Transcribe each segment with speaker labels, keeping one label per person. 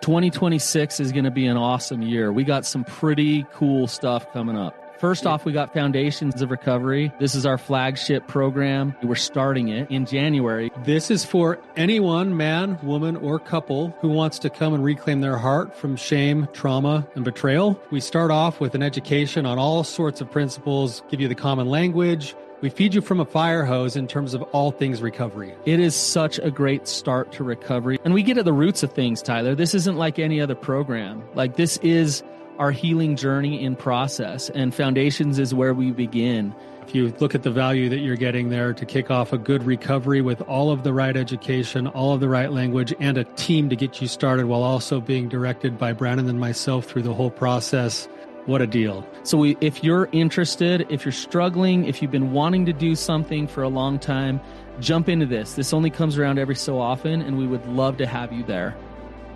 Speaker 1: 2026 is going to be an awesome year. We got some pretty cool stuff coming up. First off, we got Foundations of Recovery. This is our flagship program. We're starting it in January.
Speaker 2: This is for anyone, man, woman, or couple who wants to come and reclaim their heart from shame, trauma, and betrayal. We start off with an education on all sorts of principles, give you the common language. We feed you from a fire hose in terms of all things recovery.
Speaker 1: It is such a great start to recovery. And we get at the roots of things, Tyler. This isn't like any other program. Like, this is our healing journey in process, and Foundations is where we begin.
Speaker 2: If you look at the value that you're getting there to kick off a good recovery with all of the right education, all of the right language, and a team to get you started while also being directed by Brandon and myself through the whole process, what a deal.
Speaker 1: So if you're interested, if you're struggling, if you've been wanting to do something for a long time, jump into this. This only comes around every so often, and we would love to have you there.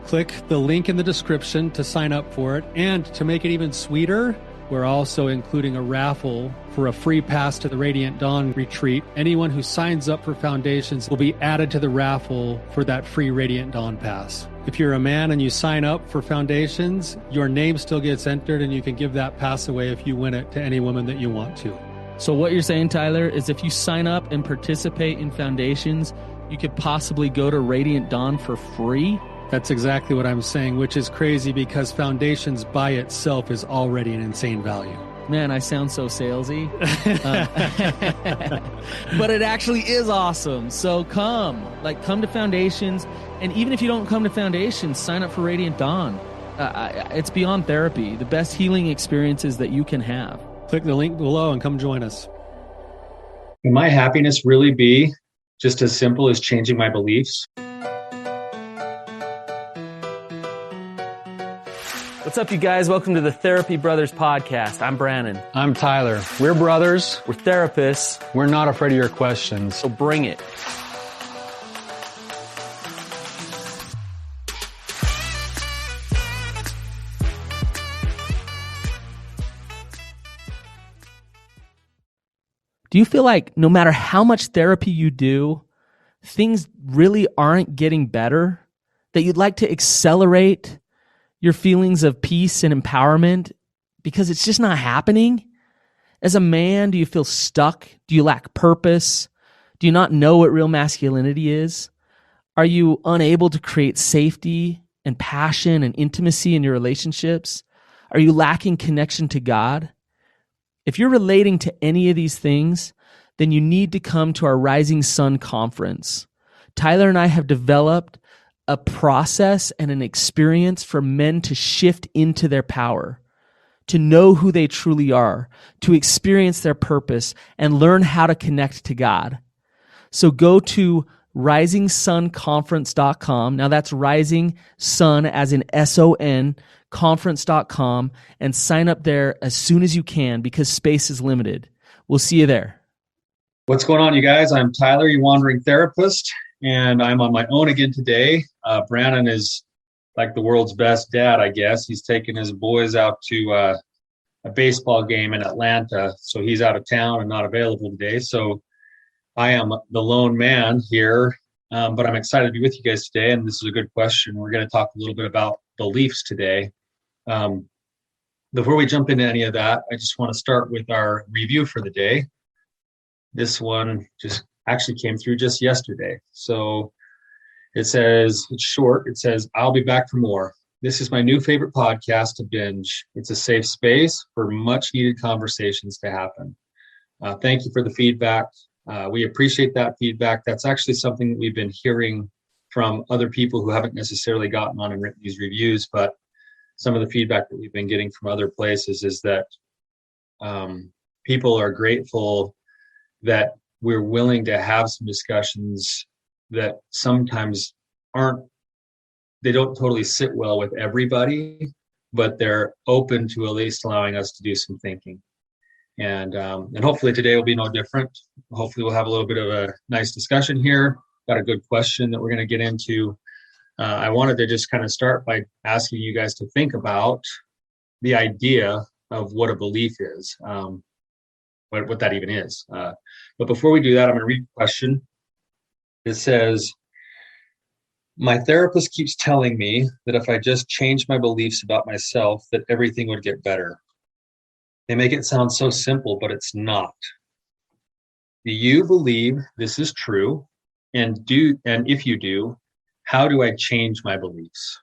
Speaker 2: Click the link in the description to sign up for it. And to make it even sweeter, we're also including a raffle for a free pass to the Radiant Dawn retreat. Anyone who signs up for Foundations will be added to the raffle for that free Radiant Dawn pass. If you're a man and you sign up for Foundations, your name still gets entered, and you can give that pass away if you win it to any woman that you want to.
Speaker 1: So what you're saying, Tyler, is if you sign up and participate in Foundations, you could possibly go to Radiant Dawn for free?
Speaker 2: That's exactly what I'm saying, which is crazy because Foundations by itself is already an insane value.
Speaker 1: Man, I sound so salesy. But it actually is awesome. So come to Foundations. And even if you don't come to Foundations, sign up for Radiant Dawn. It's beyond therapy, the best healing experiences that you can have.
Speaker 2: Click the link below and come join us.
Speaker 3: Can my happiness really be just as simple as changing my beliefs?
Speaker 1: What's up, you guys? Welcome to the Therapy Brothers podcast. I'm Brandon.
Speaker 2: I'm Tyler. We're brothers.
Speaker 1: We're therapists.
Speaker 2: We're not afraid of your questions.
Speaker 1: So bring it. Do you feel like no matter how much therapy you do, things really aren't getting better? That you'd like to accelerate your feelings of peace and empowerment because it's just not happening? As a man, do you feel stuck? Do you lack purpose? Do you not know what real masculinity is? Are you unable to create safety and passion and intimacy in your relationships? Are you lacking connection to God? If you're relating to any of these things, then you need to come to our Rising Sun conference. Tyler and I have developed a process and an experience for men to shift into their power, to know who they truly are, to experience their purpose, and learn how to connect to God. So go to risingsunconference.com. Now that's Rising Sun as in S-O-N, conference.com, and sign up there as soon as you can because space is limited. We'll see you there.
Speaker 3: What's going on, you guys? I'm Tyler, your wandering therapist, and I'm on my own again today. Brandon is like the world's best dad, I guess. He's taking his boys out to a baseball game in Atlanta, so he's out of town and not available today. So I am the lone man here, but I'm excited to be with you guys today, and this is a good question. We're going to talk a little bit about beliefs today. Before we jump into any of that, I just want to start with our review for the day. This one just actually came through just yesterday. So it says, it's short. It says, I'll be back for more. This is my new favorite podcast to binge. It's a safe space for much needed conversations to happen. Thank you for the feedback. We appreciate that feedback. That's actually something that we've been hearing from other people who haven't necessarily gotten on and written these reviews, but some of the feedback that we've been getting from other places is that people are grateful that we're willing to have some discussions that sometimes they don't totally sit well with everybody, but they're open to at least allowing us to do some thinking. And hopefully today will be no different. Hopefully we'll have a little bit of a nice discussion here. Got a good question that we're going to get into. I wanted to just kind of start by asking you guys to think about the idea of what a belief is, what that even is. But before we do that, I'm going to read the question. It says, My therapist keeps telling me that if I just change my beliefs about myself, that everything would get better. They make it sound so simple, but it's not. Do you believe this is true? And if you do, how do I change my beliefs?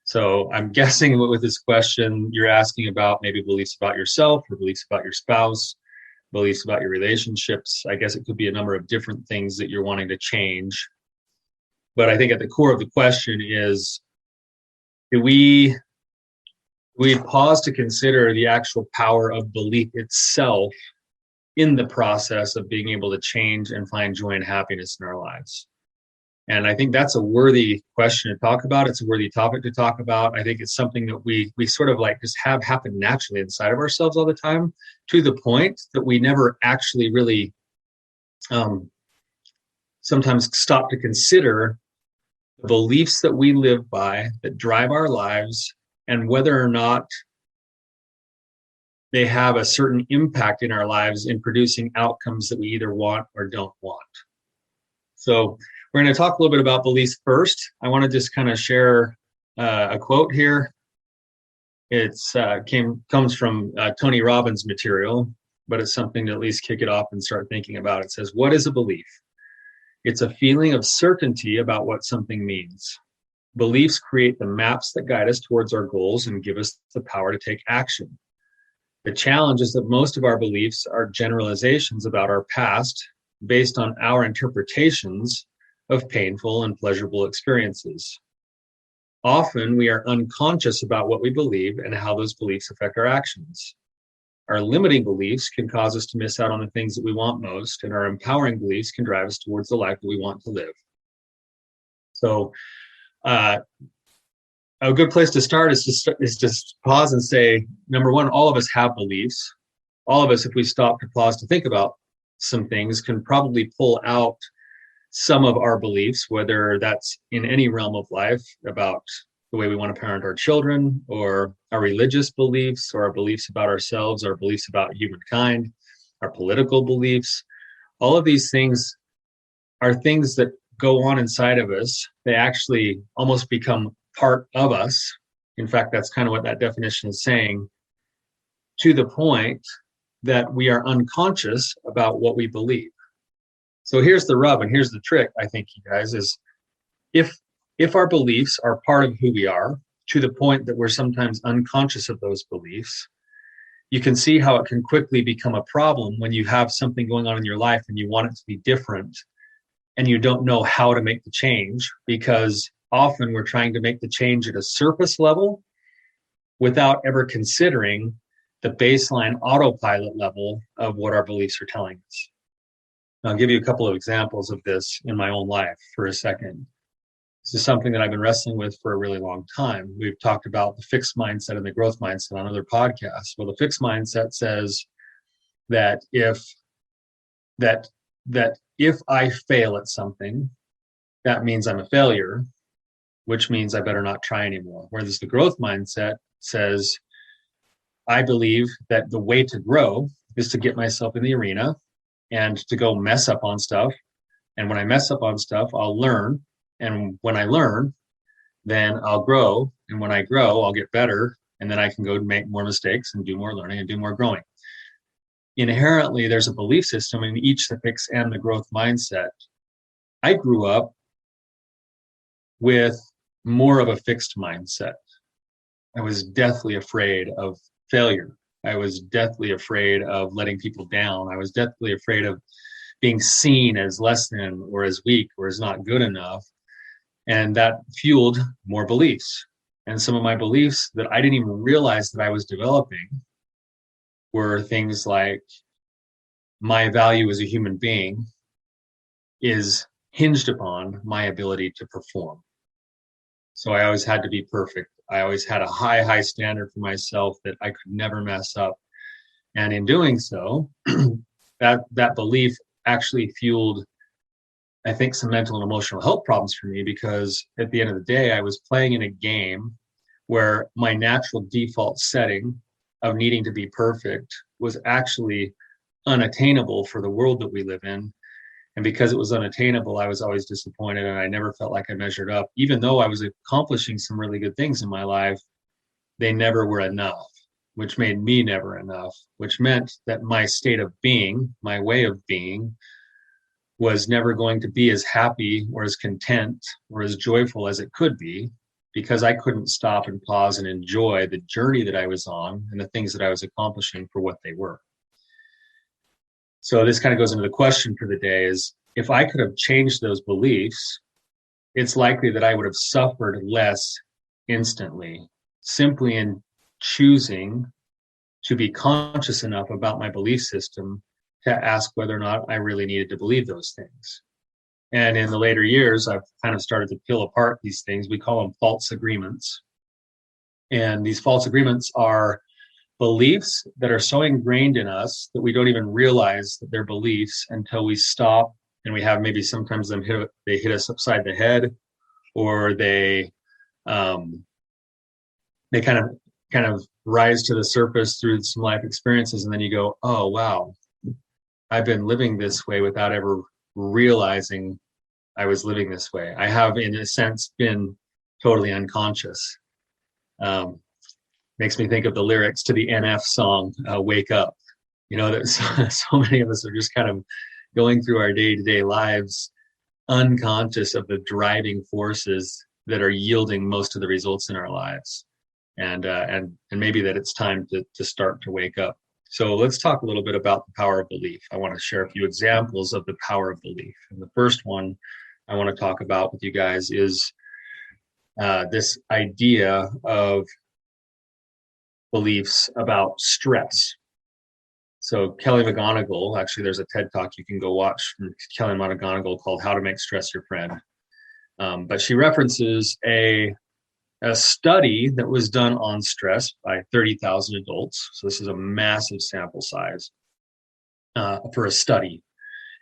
Speaker 3: So I'm guessing with this question, you're asking about maybe beliefs about yourself or beliefs about your spouse, beliefs about your relationships. I guess it could be a number of different things that you're wanting to change. But I think at the core of the question is, do we pause to consider the actual power of belief itself in the process of being able to change and find joy and happiness in our lives? And I think that's a worthy question to talk about. It's a worthy topic to talk about. I think it's something that we sort of like just have happen naturally inside of ourselves all the time, to the point that we never actually really sometimes stop to consider the beliefs that we live by, that drive our lives, and whether or not they have a certain impact in our lives in producing outcomes that we either want or don't want. So we're going to talk a little bit about beliefs first. I want to just kind of share a quote here. It's comes from Tony Robbins material, but it's something to at least kick it off and start thinking about. It says, "What is a belief? It's a feeling of certainty about what something means. Beliefs create the maps that guide us towards our goals and give us the power to take action. The challenge is that most of our beliefs are generalizations about our past based on our interpretations of painful and pleasurable experiences. Often we are unconscious about what we believe and how those beliefs affect our actions. Our limiting beliefs can cause us to miss out on the things that we want most, and our empowering beliefs can drive us towards the life that we want to live." So a good place to start is just pause and say, number one, all of us have beliefs. All of us, if we stop to pause to think about some things, can probably pull out some of our beliefs, whether that's in any realm of life, about the way we want to parent our children, or our religious beliefs, or our beliefs about ourselves, our beliefs about humankind, our political beliefs. All of these things are things that go on inside of us. They actually almost become part of us. In fact, that's kind of what that definition is saying, to the point that we are unconscious about what we believe. So here's the rub, and here's the trick, I think, you guys, is if our beliefs are part of who we are, to the point that we're sometimes unconscious of those beliefs, you can see how it can quickly become a problem when you have something going on in your life and you want it to be different, and you don't know how to make the change, because often we're trying to make the change at a surface level without ever considering the baseline autopilot level of what our beliefs are telling us. I'll give you a couple of examples of this in my own life for a second. This is something that I've been wrestling with for a really long time. We've talked about the fixed mindset and the growth mindset on other podcasts. Well, the fixed mindset says that if I fail at something, that means I'm a failure, which means I better not try anymore. Whereas the growth mindset says, I believe that the way to grow is to get myself in the arena and to go mess up on stuff. And when I mess up on stuff, I'll learn. And when I learn, then I'll grow. And when I grow, I'll get better. And then I can go make more mistakes and do more learning and do more growing. Inherently, there's a belief system in each the fixed and the growth mindset. I grew up with more of a fixed mindset. I was deathly afraid of failure. I was deathly afraid of letting people down. I was deathly afraid of being seen as less than, or as weak, or as not good enough. And that fueled more beliefs. And some of my beliefs that I didn't even realize that I was developing were things like, my value as a human being is hinged upon my ability to perform. So I always had to be perfect. I always had a high standard for myself that I could never mess up. And in doing so, that belief actually fueled, I think, some mental and emotional health problems for me, because at the end of the day, I was playing in a game where my natural default setting of needing to be perfect was actually unattainable for the world that we live in. And because it was unattainable, I was always disappointed, and I never felt like I measured up. Even though I was accomplishing some really good things in my life, they never were enough, which made me never enough, which meant that my state of being, my way of being, was never going to be as happy or as content or as joyful as it could be, because I couldn't stop and pause and enjoy the journey that I was on and the things that I was accomplishing for what they were. So this kind of goes into the question for the day is, if I could have changed those beliefs, it's likely that I would have suffered less instantly, simply in choosing to be conscious enough about my belief system to ask whether or not I really needed to believe those things. And in the later years, I've kind of started to peel apart these things. We call them false agreements. And these false agreements are beliefs that are so ingrained in us that we don't even realize that they're beliefs until we stop, and we have maybe sometimes they hit us upside the head, or they kind of rise to the surface through some life experiences, and then you go, oh wow, I've been living this way without ever realizing I was living this way. I have, in a sense, been totally unconscious. Makes me think of the lyrics to the NF song, Wake Up. You know, that so many of us are just kind of going through our day-to-day lives unconscious of the driving forces that are yielding most of the results in our lives. And maybe that it's time to start to wake up. So let's talk a little bit about the power of belief. I want to share a few examples of the power of belief. And the first one I want to talk about with you guys is this idea of beliefs about stress. So Kelly McGonigal, actually there's a TED Talk you can go watch from Kelly McGonigal called How to Make Stress Your Friend. But she references a study that was done on stress by 30,000 adults. So this is a massive sample size for a study.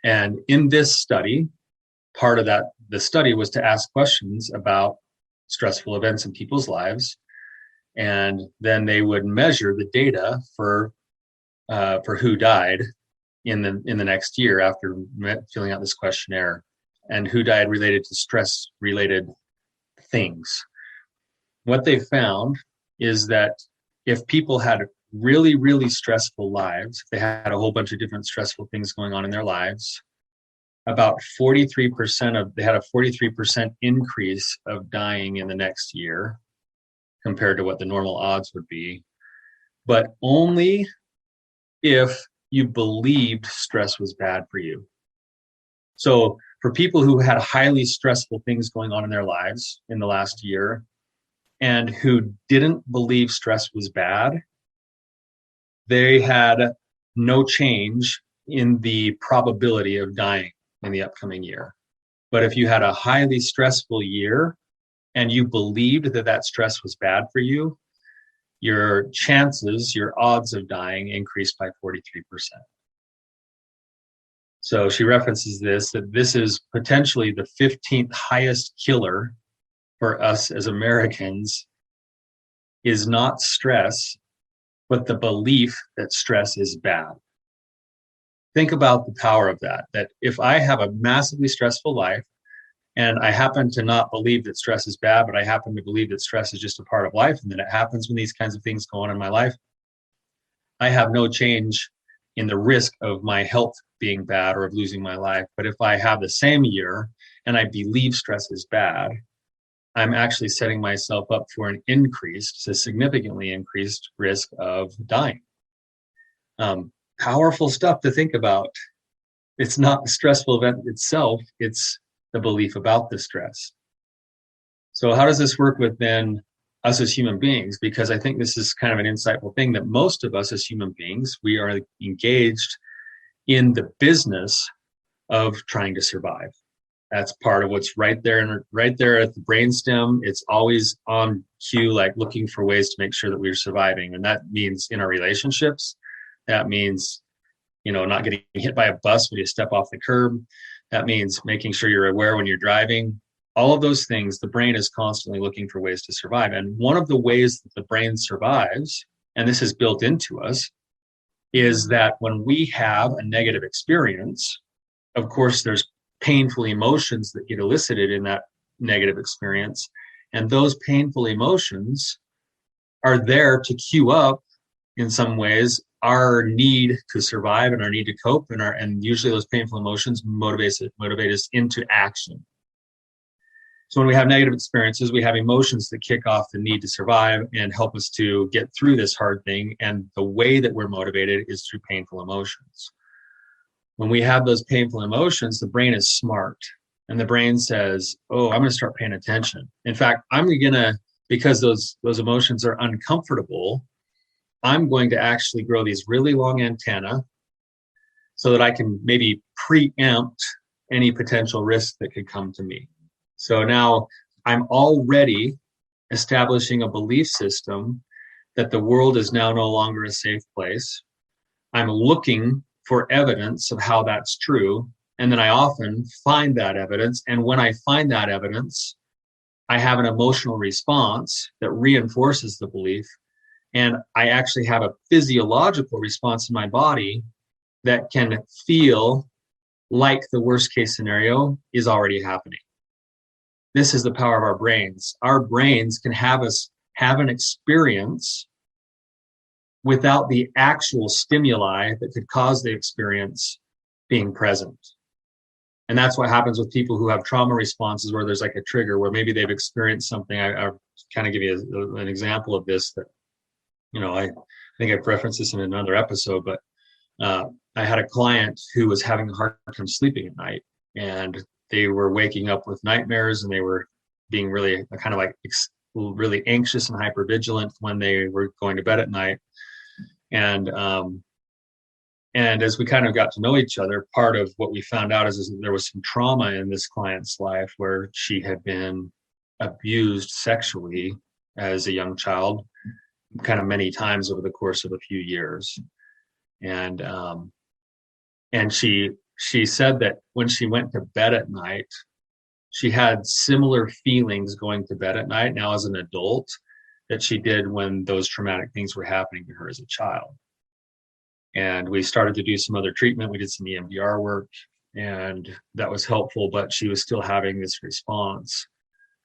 Speaker 3: And in this study, part of the study was to ask questions about stressful events in people's lives. And then they would measure the data for who died in the next year after filling out this questionnaire, and who died related to stress related things. What they found is that if people had really, really stressful lives, if they had a whole bunch of different stressful things going on in their lives, about 43% they had a 43% increase of dying in the next year compared to what the normal odds would be, but only if you believed stress was bad for you. So for people who had highly stressful things going on in their lives in the last year and who didn't believe stress was bad, they had no change in the probability of dying in the upcoming year. But if you had a highly stressful year and you believed that stress was bad for you, your chances, your odds of dying increased by 43%. So she references that this is potentially the 15th highest killer for us as Americans, is not stress, but the belief that stress is bad. Think about the power of that if I have a massively stressful life and I happen to not believe that stress is bad, but I happen to believe that stress is just a part of life and that it happens when these kinds of things go on in my life, I have no change in the risk of my health being bad or of losing my life. But if I have the same year and I believe stress is bad, I'm actually setting myself up for an increased, a significantly increased risk of dying. Powerful stuff to think about. It's not the stressful event itself, it's the belief about the stress. So how does this work with then us as human beings? Because I think this is kind of an insightful thing, that most of us as human beings, we are engaged in the business of trying to survive. That's part of what's right there at the brainstem. It's always on cue, like looking for ways to make sure that we're surviving. And that means in our relationships. That means, not getting hit by a bus when you step off the curb. That means making sure you're aware when you're driving. All of those things, the brain is constantly looking for ways to survive. And one of the ways that the brain survives, and this is built into us, is that when we have a negative experience, of course, there's painful emotions that get elicited in that negative experience. And those painful emotions are there to cue up, in some ways, our need to survive and our need to cope, and usually those painful emotions motivate us into action. So when we have negative experiences, we have emotions that kick off the need to survive and help us to get through this hard thing. And the way that we're motivated is through painful emotions. When we have those painful emotions, the brain is smart. And the brain says, oh, I'm going to start paying attention. In fact, I'm going to, because those emotions are uncomfortable, I'm going to actually grow these really long antennae so that I can maybe preempt any potential risk that could come to me. So now I'm already establishing a belief system that the world is now no longer a safe place. I'm looking for evidence of how that's true. And then I often find that evidence. And when I find that evidence, I have an emotional response that reinforces the belief. And I actually have a physiological response in my body that can feel like the worst case scenario is already happening. This is the power of our brains. Our brains can have us have an experience without the actual stimuli that could cause the experience being present. And that's what happens with people who have trauma responses, where there's like a trigger where maybe they've experienced something. I kind of give you an example of this that, I think I've referenced this in another episode, but I had a client who was having a hard time sleeping at night, and they were waking up with nightmares, and they were being really kind of like really anxious and hypervigilant when they were going to bed at night. And as we kind of got to know each other, part of what we found out is that there was some trauma in this client's life where she had been abused sexually as a young child, kind of many times over the course of a few years. And she said that when she went to bed at night, she had similar feelings going to bed at night now as an adult that she did when those traumatic things were happening to her as a child. And we started to do some other treatment. We did some EMDR work, and that was helpful, but she was still having this response.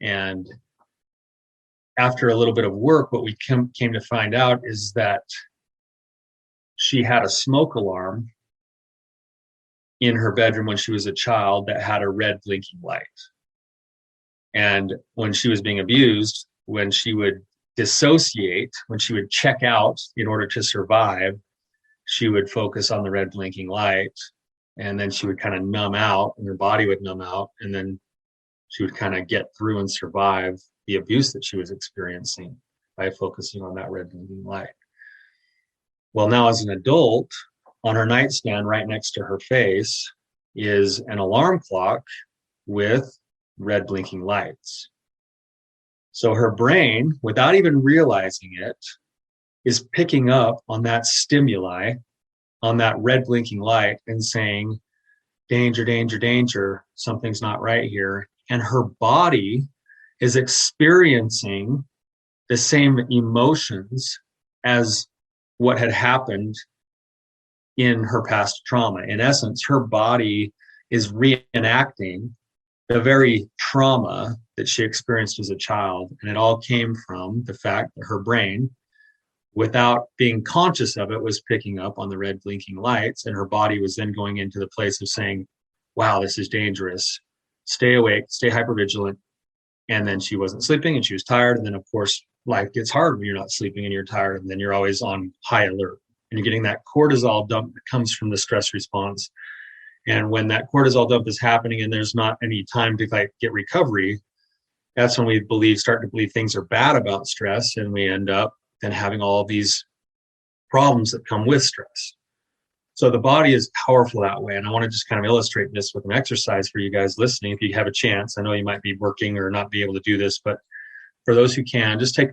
Speaker 3: And after a little bit of work, what we came to find out is that she had a smoke alarm in her bedroom when she was a child that had a red blinking light. And when she was being abused, when she would dissociate, when she would check out in order to survive, she would focus on the red blinking light, and then she would kind of numb out, and her body would numb out, and then she would kind of get through and survive the abuse that she was experiencing by focusing on that red blinking light. Well, now as an adult, on her nightstand right next to her face is an alarm clock with red blinking lights. So her brain, without even realizing it, is picking up on that stimuli, on that red blinking light, and saying, danger, danger, danger, something's not right here. And her body is experiencing the same emotions as what had happened in her past trauma. In essence, her body is reenacting the very trauma that she experienced as a child. And it all came from the fact that her brain, without being conscious of it, was picking up on the red blinking lights, and her body was then going into the place of saying, wow, this is dangerous. Stay awake, stay hypervigilant. And then she wasn't sleeping, and she was tired. And then, of course, life gets hard when you're not sleeping and you're tired, and then you're always on high alert. And you're getting that cortisol dump that comes from the stress response. And when that cortisol dump is happening and there's not any time to get recovery, that's when we start to believe things are bad about stress, and we end up then having all these problems that come with stress. So the body is powerful that way. And I want to just kind of illustrate this with an exercise for you guys listening. If you have a chance, I know you might be working or not be able to do this, but for those who can, just take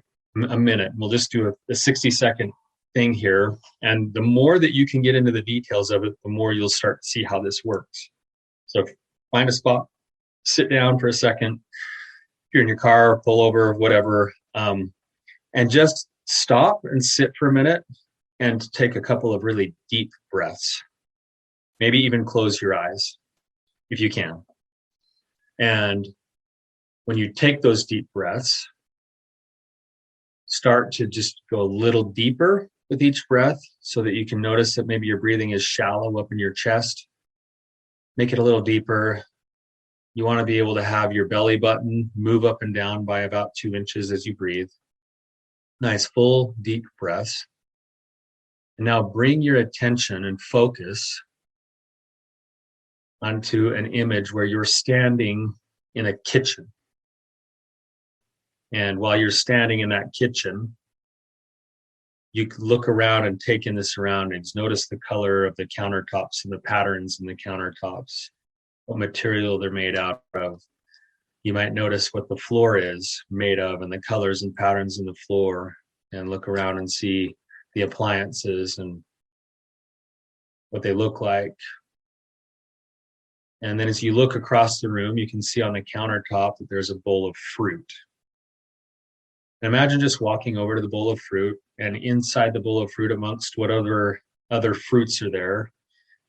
Speaker 3: a minute. We'll just do a 60-second thing here. And the more that you can get into the details of it, the more you'll start to see how this works. So find a spot, sit down for a second. If you're in your car, pull over, whatever, and just stop and sit for a minute and take a couple of really deep breaths. Maybe even close your eyes. if you can. And when you take those deep breaths, start to just go a little deeper with each breath so that you can notice that maybe your breathing is shallow up in your chest. Make it a little deeper. You want to be able to have your belly button move up and down by about 2 inches as you breathe. Nice, full, deep breaths. And now bring your attention and focus onto an image where you're standing in a kitchen. And while you're standing in that kitchen, you can look around and take in the surroundings. Notice the color of the countertops and the patterns in the countertops, what material they're made out of. You might notice what the floor is made of and the colors and patterns in the floor, and look around and see the appliances and what they look like. And then as you look across the room, you can see on the countertop that there's a bowl of fruit. And imagine just walking over to the bowl of fruit, and inside the bowl of fruit, amongst what other fruits are there,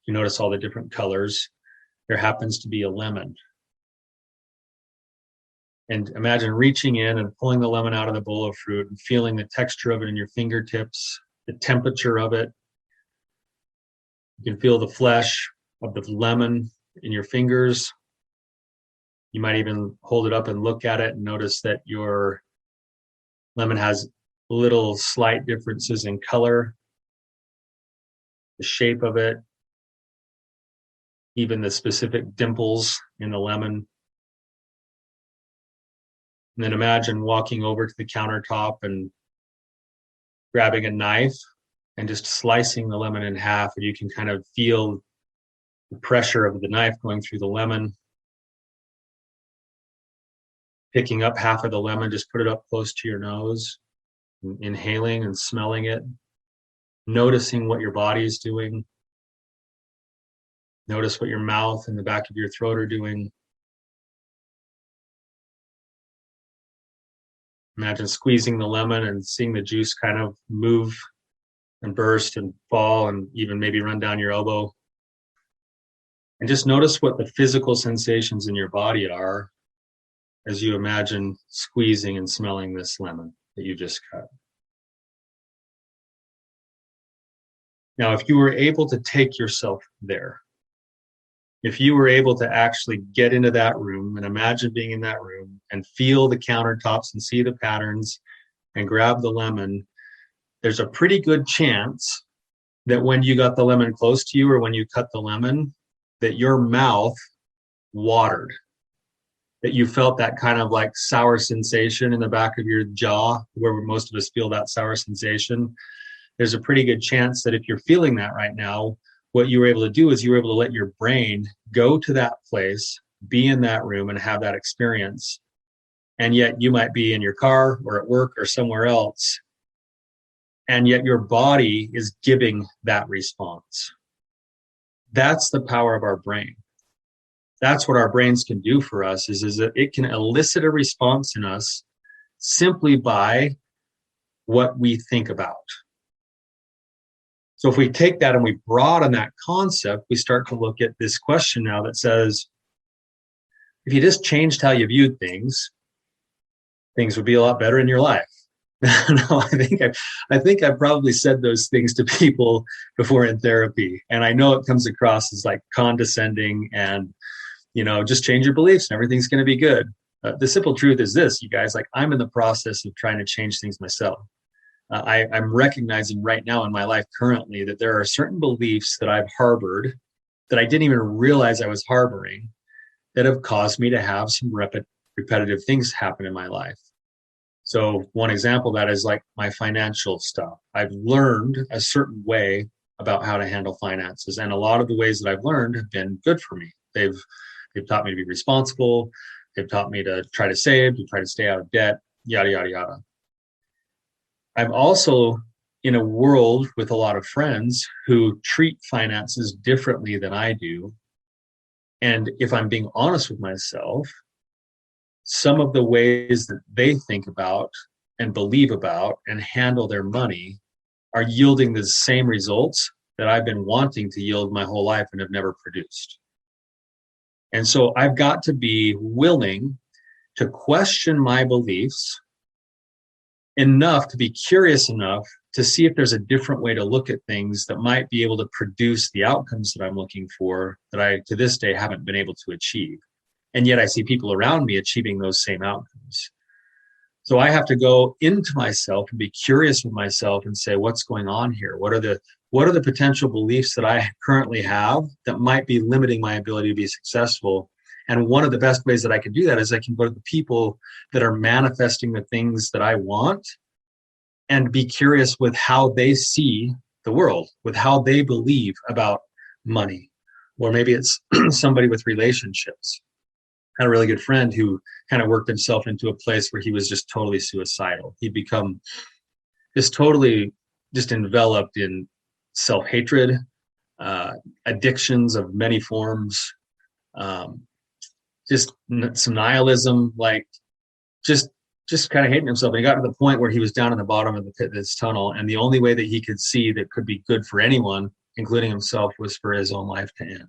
Speaker 3: you notice all the different colors. There happens to be a lemon. And imagine reaching in and pulling the lemon out of the bowl of fruit and feeling the texture of it in your fingertips, the temperature of it. You can feel the flesh of the lemon in your fingers. You might even hold it up and look at it and notice that your lemon has little slight differences in color, the shape of it, even the specific dimples in the lemon. And then imagine walking over to the countertop and grabbing a knife and just slicing the lemon in half, and you can kind of feel the pressure of the knife going through the lemon. Picking up half of the lemon, just put it up close to your nose, inhaling and smelling it, noticing what your body is doing. Notice what your mouth and the back of your throat are doing. Imagine squeezing the lemon and seeing the juice kind of move and burst and fall and even maybe run down your elbow. And just notice what the physical sensations in your body are as you imagine squeezing and smelling this lemon that you just cut. Now, if you were able to take yourself there, if you were able to actually get into that room and imagine being in that room and feel the countertops and see the patterns and grab the lemon, there's a pretty good chance that when you got the lemon close to you or when you cut the lemon, that your mouth watered, that you felt that kind of like sour sensation in the back of your jaw, where most of us feel that sour sensation. There's a pretty good chance that if you're feeling that right now, what you were able to do is you were able to let your brain go to that place, be in that room and have that experience. And yet you might be in your car or at work or somewhere else, and yet your body is giving that response. That's the power of our brain. That's what our brains can do for us, is that it can elicit a response in us simply by what we think about. So if we take that and we broaden that concept, we start to look at this question now that says, if you just changed how you viewed things, things would be a lot better in your life. No, I think I've probably said those things to people before in therapy, and I know it comes across as like condescending and, just change your beliefs and everything's going to be good. The simple truth is this, you guys, like I'm in the process of trying to change things myself. I'm recognizing right now in my life currently that there are certain beliefs that I've harbored that I didn't even realize I was harboring that have caused me to have some repetitive things happen in my life. So one example of that is like my financial stuff. I've learned a certain way about how to handle finances, and a lot of the ways that I've learned have been good for me. They've taught me to be responsible. They've taught me to try to save, to try to stay out of debt, yada, yada, yada. I'm also in a world with a lot of friends who treat finances differently than I do. And if I'm being honest with myself, some of the ways that they think about and believe about and handle their money are yielding the same results that I've been wanting to yield my whole life and have never produced. And so I've got to be willing to question my beliefs enough to be curious enough to see if there's a different way to look at things that might be able to produce the outcomes that I'm looking for that I, to this day, haven't been able to achieve. And yet I see people around me achieving those same outcomes. So I have to go into myself and be curious with myself and say, what's going on here? What are the potential beliefs that I currently have that might be limiting my ability to be successful? And one of the best ways that I can do that is I can go to the people that are manifesting the things that I want and be curious with how they see the world, with how they believe about money. Or maybe it's somebody with relationships. I had a really good friend who kind of worked himself into a place where he was just totally suicidal. He'd become just totally just enveloped in self-hatred, addictions of many forms, just some nihilism, like just kind of hating himself. And he got to the point where he was down in the bottom of the pit of this tunnel. And the only way that he could see that could be good for anyone, including himself, was for his own life to end.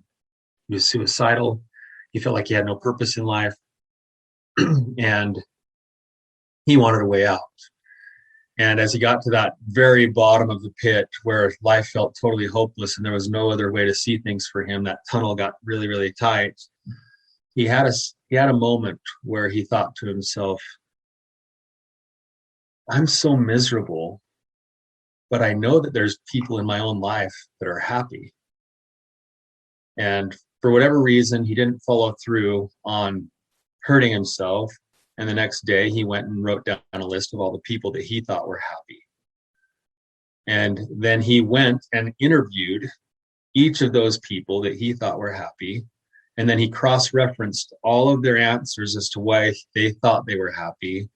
Speaker 3: He was suicidal. He felt like he had no purpose in life. And he wanted a way out. And as he got to that very bottom of the pit where life felt totally hopeless and there was no other way to see things for him, that tunnel got really, really tight. He had a moment where he thought to himself, I'm so miserable, but I know that there's people in my own life that are happy. And for whatever reason, he didn't follow through on hurting himself. And the next day he went and wrote down a list of all the people that he thought were happy. And then he went and interviewed each of those people that he thought were happy. And then he cross-referenced all of their answers as to why they thought they were happy.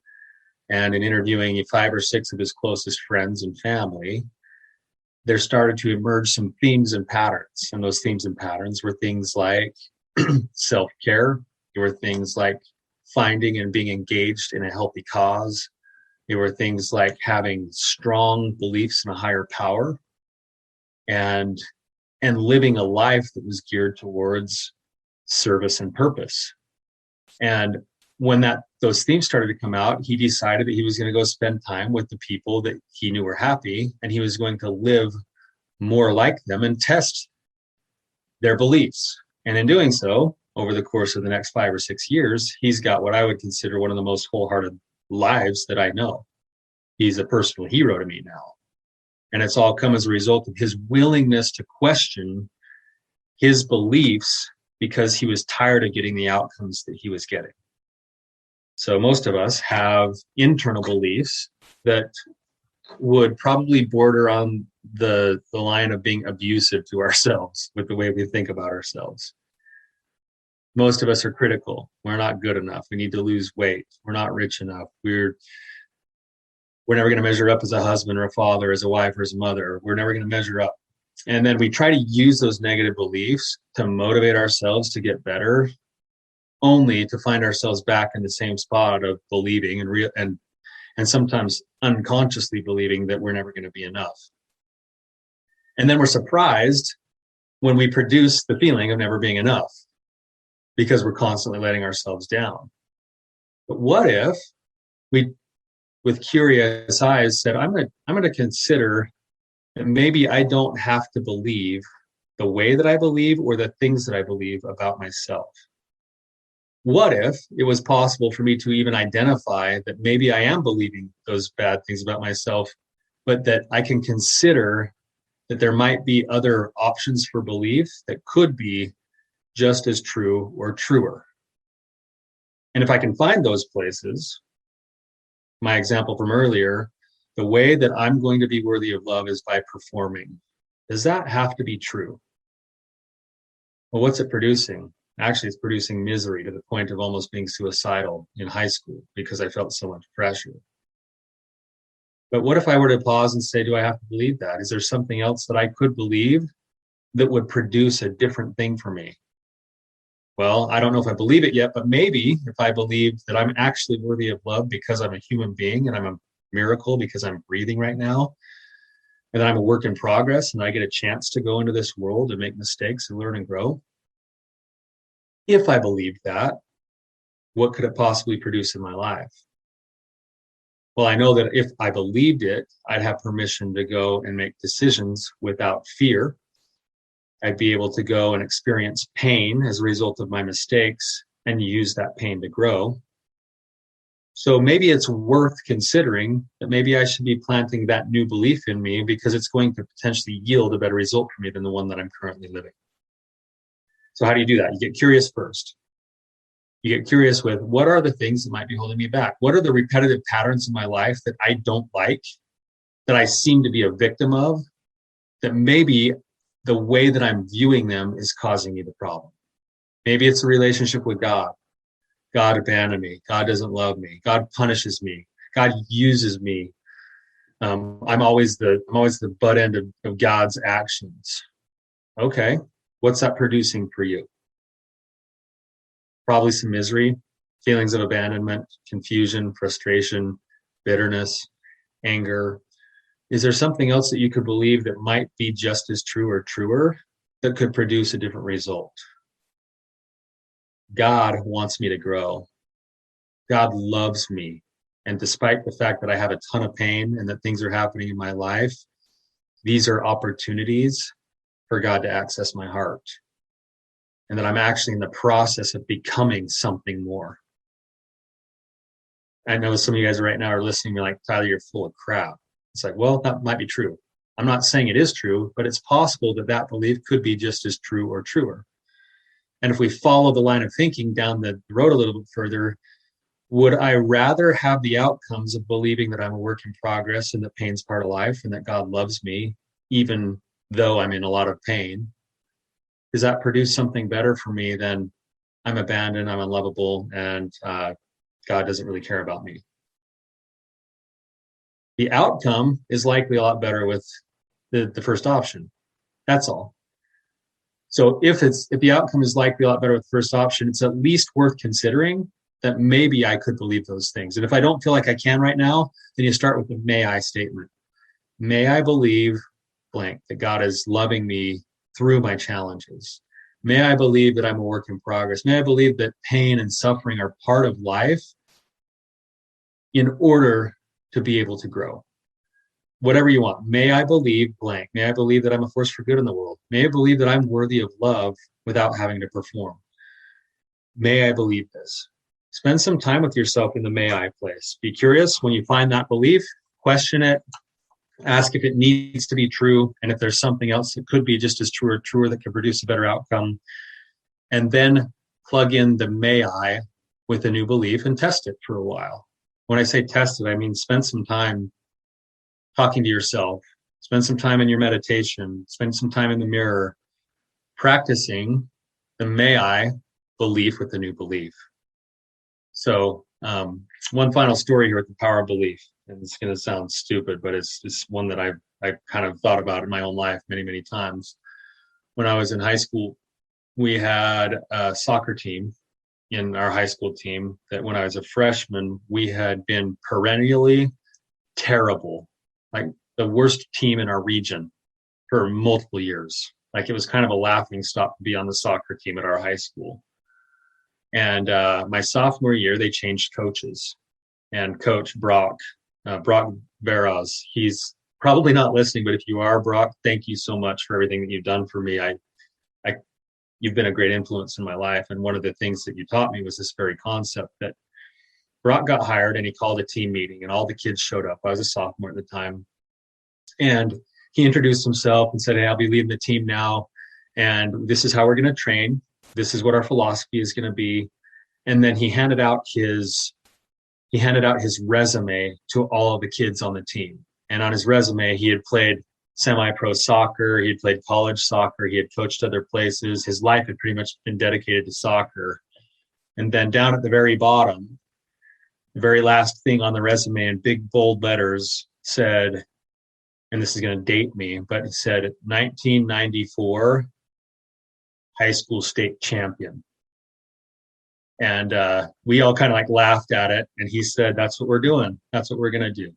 Speaker 3: And in interviewing 5 or 6 of his closest friends and family, there started to emerge some themes and patterns. And those themes and patterns were things like self-care. They were things like finding and being engaged in a healthy cause. They were things like having strong beliefs in a higher power and living a life that was geared towards service and purpose. And when those themes started to come out, he decided that he was going to go spend time with the people that he knew were happy, and he was going to live more like them and test their beliefs. And in doing so, over the course of the next 5 or 6 years, he's got what I would consider one of the most wholehearted lives that I know. He's a personal hero to me now. And it's all come as a result of his willingness to question his beliefs because he was tired of getting the outcomes that he was getting. So most of us have internal beliefs that would probably border on the line of being abusive to ourselves with the way we think about ourselves. Most of us are critical. We're not good enough. We need to lose weight. We're not rich enough. We're never going to measure up as a husband or a father, as a wife or as a mother. We're never going to measure up. And then we try to use those negative beliefs to motivate ourselves to get better, only to find ourselves back in the same spot of believing and sometimes unconsciously believing that we're never going to be enough. And then we're surprised when we produce the feeling of never being enough because we're constantly letting ourselves down. But what if we, with curious eyes, said, I'm going to consider that maybe I don't have to believe the way that I believe or the things that I believe about myself. What if it was possible for me to even identify that maybe I am believing those bad things about myself, but that I can consider that there might be other options for belief that could be just as true or truer. And if I can find those places, my example from earlier, the way that I'm going to be worthy of love is by performing. Does that have to be true? Well, what's it producing? Actually, it's producing misery to the point of almost being suicidal in high school because I felt so much pressure. But what if I were to pause and say, do I have to believe that? Is there something else that I could believe that would produce a different thing for me? Well, I don't know if I believe it yet, but maybe if I believe that I'm actually worthy of love because I'm a human being and I'm a miracle because I'm breathing right now, and that I'm a work in progress and I get a chance to go into this world and make mistakes and learn and grow, If I believed that, what could it possibly produce in my life? Well, I know that if I believed it, I'd have permission to go and make decisions without fear. I'd be able to go and experience pain as a result of my mistakes and use that pain to grow. So maybe it's worth considering that maybe I should be planting that new belief in me because it's going to potentially yield a better result for me than the one that I'm currently living. So how do you do that? You get curious first. You get curious with what are the things that might be holding me back? What are the repetitive patterns in my life that I don't like, that I seem to be a victim of, that maybe the way that I'm viewing them is causing me the problem? Maybe it's a relationship with God. God abandoned me. God doesn't love me. God punishes me. God uses me. I'm always the butt end of God's actions. Okay, what's that producing for you? Probably some misery, feelings of abandonment, confusion, frustration, bitterness, anger. Is there something else that you could believe that might be just as true or truer that could produce a different result? God wants me to grow. God loves me. And despite the fact that I have a ton of pain and that things are happening in my life, these are opportunities for God to access my heart. And that I'm actually in the process of becoming something more. I know some of you guys right now are listening, you're like, Tyler, you're full of crap. It's like, well, that might be true. I'm not saying it is true, but it's possible that that belief could be just as true or truer. And if we follow the line of thinking down the road a little bit further, would I rather have the outcomes of believing that I'm a work in progress and that pain's part of life and that God loves me, even though I'm in a lot of pain? Does that produce something better for me than I'm abandoned, I'm unlovable, and God doesn't really care about me? The outcome is likely a lot better with the first option. That's all. So if the outcome is likely a lot better with the first option, it's at least worth considering that maybe I could believe those things. And if I don't feel like I can right now, then you start with the may I statement. May I believe blank, that God is loving me through my challenges. May I believe that I'm a work in progress. May I believe that pain and suffering are part of life in order to be able to grow. Whatever you want. May I believe blank. May I believe that I'm a force for good in the world. May I believe that I'm worthy of love without having to perform. May I believe this. Spend some time with yourself in the may I place. Be curious when you find that belief, question it, ask if it needs to be true, and if there's something else that could be just as true or truer that could produce a better outcome. And then plug in the may I with a new belief and test it for a while. When I say test it, I mean spend some time talking to yourself, spend some time in your meditation, spend some time in the mirror, practicing the may I belief with the new belief. So one final story here with the power of belief, and it's going to sound stupid, but it's one that I've kind of thought about in my own life many, many times. When I was in high school, we had a soccer team in our high school team that when I was a freshman, we had been perennially terrible, like the worst team in our region for multiple years. Like it was kind of a laughing stock to be on the soccer team at our high school. And my sophomore year, they changed coaches. And Coach Brock Barras, he's probably not listening, but if you are, Brock, thank you so much for everything that you've done for me. You've been a great influence in my life. And one of the things that you taught me was this very concept that Brock got hired and he called a team meeting and all the kids showed up. I was a sophomore at the time. And he introduced himself and said, hey, I'll be leading the team now. And this is how we're going to train. This is what our philosophy is going to be. And then he handed out his resume to all of the kids on the team. And on his resume, he had played semi-pro soccer. He had played college soccer. He had coached other places. His life had pretty much been dedicated to soccer. And then down at the very bottom, the very last thing on the resume in big bold letters said, and this is going to date me, but it said 1994 high school state champion. And we all kind of like laughed at it. And he said, that's what we're doing. That's what we're going to do.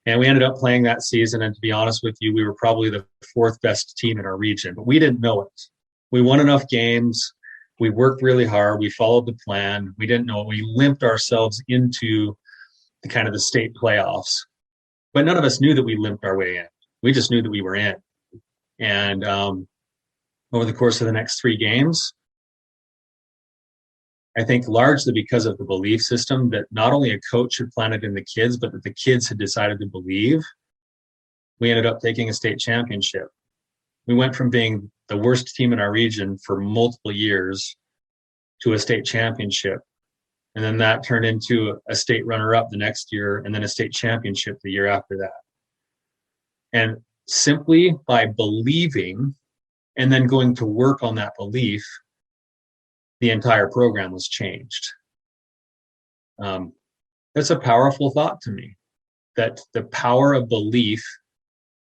Speaker 3: And we ended up playing that season. And to be honest with you, we were probably the fourth best team in our region, but we didn't know it. We won enough games We worked really hard. We followed the plan. We didn't know. We limped ourselves into the kind of the state playoffs, but none of us knew that we limped our way in. We just knew that we were in. And over the course of the next 3 games, I think largely because of the belief system that not only a coach had planted in the kids, but that the kids had decided to believe, we ended up taking a state championship. We went from being the worst team in our region for multiple years to a state championship. And then that turned into a state runner-up the next year, and then a state championship the year after that. And simply by believing and then going to work on that belief, the entire program was changed. That's a powerful thought to me, that the power of belief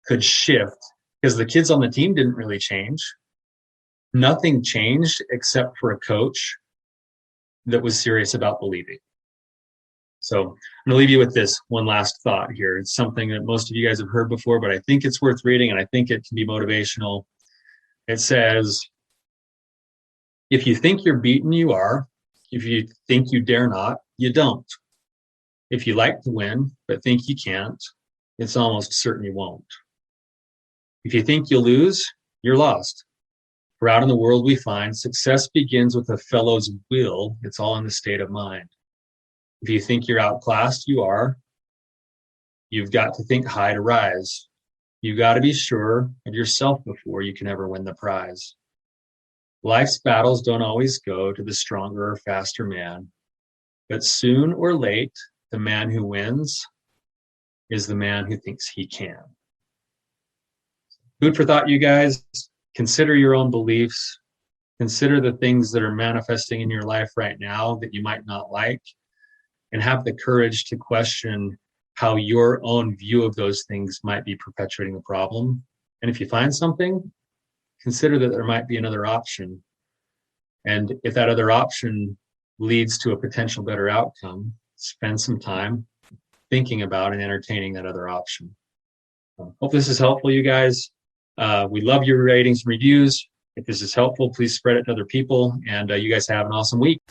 Speaker 3: could shift, because the kids on the team didn't really change. Nothing changed except for a coach that was serious about believing. So I'm going to leave you with this one last thought here. It's something that most of you guys have heard before, but I think it's worth reading, and I think it can be motivational. It says, if you think you're beaten, you are. If you think you dare not, you don't. If you like to win, but think you can't, it's almost certain you won't. If you think you'll lose, you're lost. For out in the world we find success begins with a fellow's will. It's all in the state of mind. If you think you're outclassed, you are. You've got to think high to rise. You've got to be sure of yourself before you can ever win the prize. Life's battles don't always go to the stronger or faster man, but soon or late, the man who wins is the man who thinks he can. Food for thought, you guys. Consider your own beliefs. Consider the things that are manifesting in your life right now that you might not like, and have the courage to question how your own view of those things might be perpetuating the problem. And if you find something, consider that there might be another option. And if that other option leads to a potential better outcome, spend some time thinking about and entertaining that other option. Hope this is helpful, you guys. We love your ratings and reviews. If this is helpful, please spread it to other people. And you guys have an awesome week.